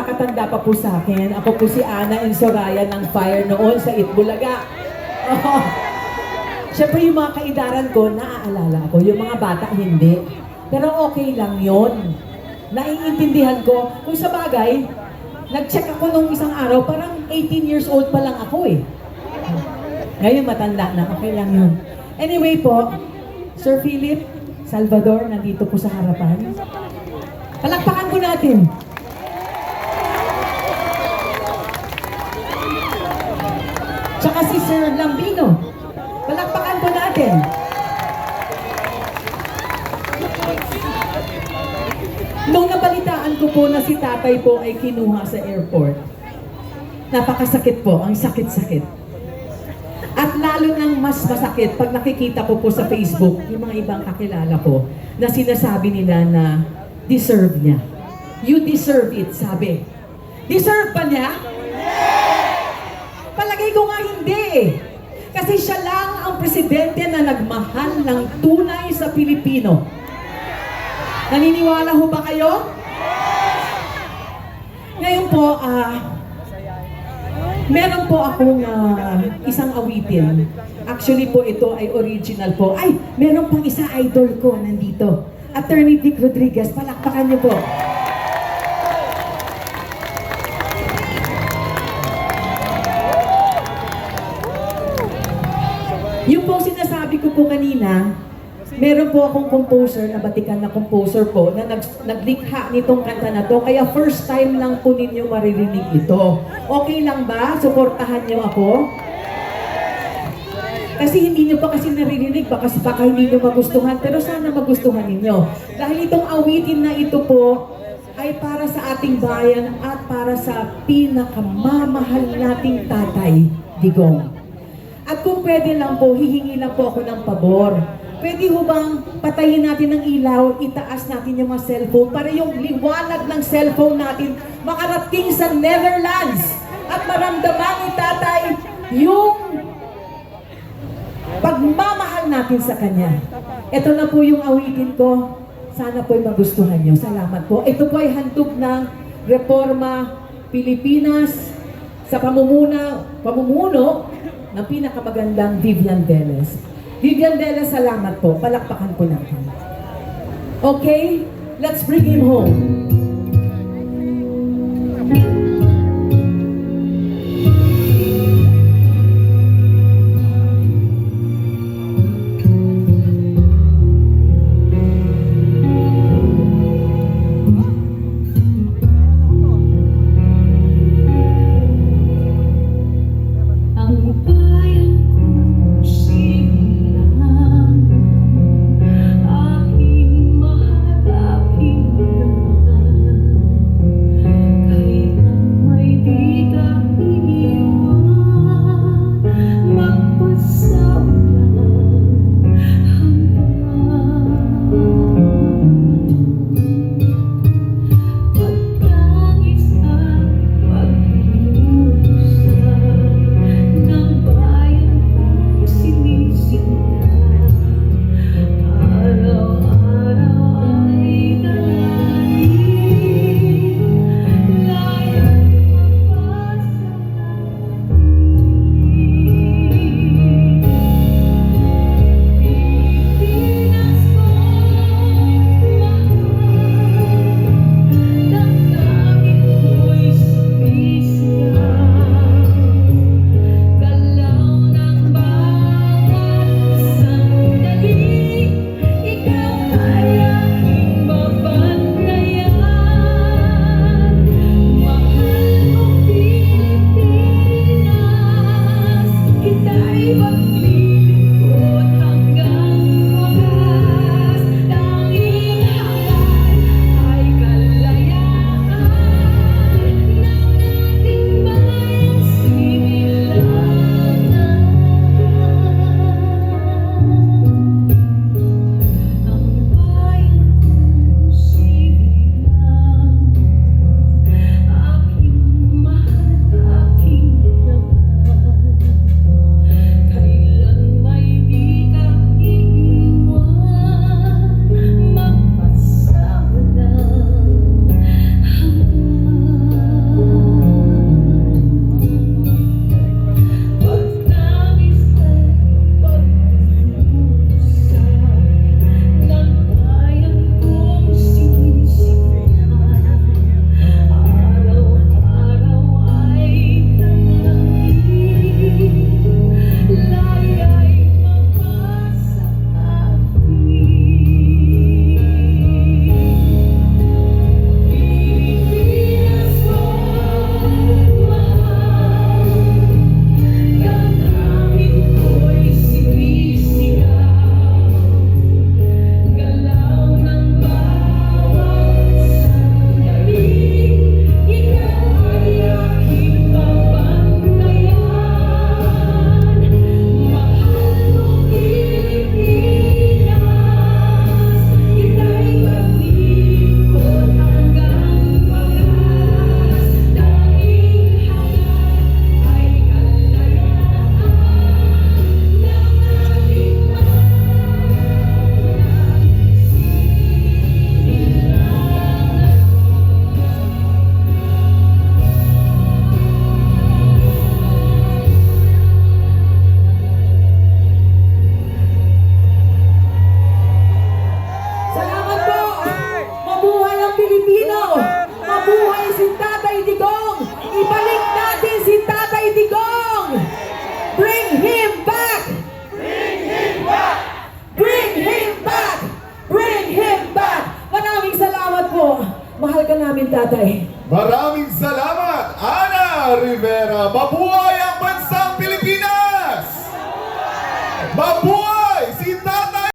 nakakatanda pa po sa akin, ako po si Ana and Soraya ng Fire noon sa Itbulaga. Oh. Siyempre yung mga kaidaran ko, naaalala ko. Yung mga bata, hindi. Pero okay lang yon. Naiintindihan ko. Kung sa bagay, nag-check ako nung isang araw, parang 18 years old pa lang ako eh. Ngayon matanda na, okay lang yun. Anyway po, Sir Philip Salvador, nandito po sa harapan. Palakpakan po natin. Tsaka si Sir Lambino. Palakpakan po natin. Nung nabalitaan ko po na si tatay po ay kinuha sa airport, napakasakit po, ang sakit-sakit. At lalo nang mas masakit pag nakikita ko po sa Facebook yung mga ibang kakilala ko na sinasabi nila na deserve niya. You deserve it, sabi. Deserve pa niya? Palagay ko nga hindi eh. Kasi siya lang ang presidente na nagmahal ng tunay sa Pilipino. Naniniwala ho ba kayo? Ngayon po, meron po akong isang awitin. Actually po, ito ay original po. Ay, meron pang isa idol ko nandito. Attorney Vic Rodriguez, palakpakan niyo po. Yung po sinasabi ko po kanina, meron po akong composer, na batikan na composer po, na naglikha nitong kanta na to. Kaya first time lang po ninyo maririnig ito. Okay lang ba? Suportahan niyo ako? Kasi hindi niyo pa kasi naririnig, baka hindi niyo magustuhan, pero sana magustuhan ninyo. Dahil itong awitin na ito po, ay para sa ating bayan at para sa pinakamamahal nating tatay, Digong. At kung pwede lang po, hihingi lang po ako ng pabor. Pwede ho bang patayin natin ang ilaw, itaas natin yung mga cellphone para yung liwanag ng cellphone natin makarating sa Netherlands at maramdaman ni tatay yung pagmamahal natin sa kanya. Ito na po yung awitin ko. Sana po'y magustuhan nyo. Salamat po. Ito po ay handog ng Reforma Pilipinas sa pamumuno ng pinakamagandang Vivian Velez. Vivian Velez, salamat po. Palakpakan po natin. Okay? Let's bring him home. tatay. Maraming salamat, Ana Rivera. Mabuhay!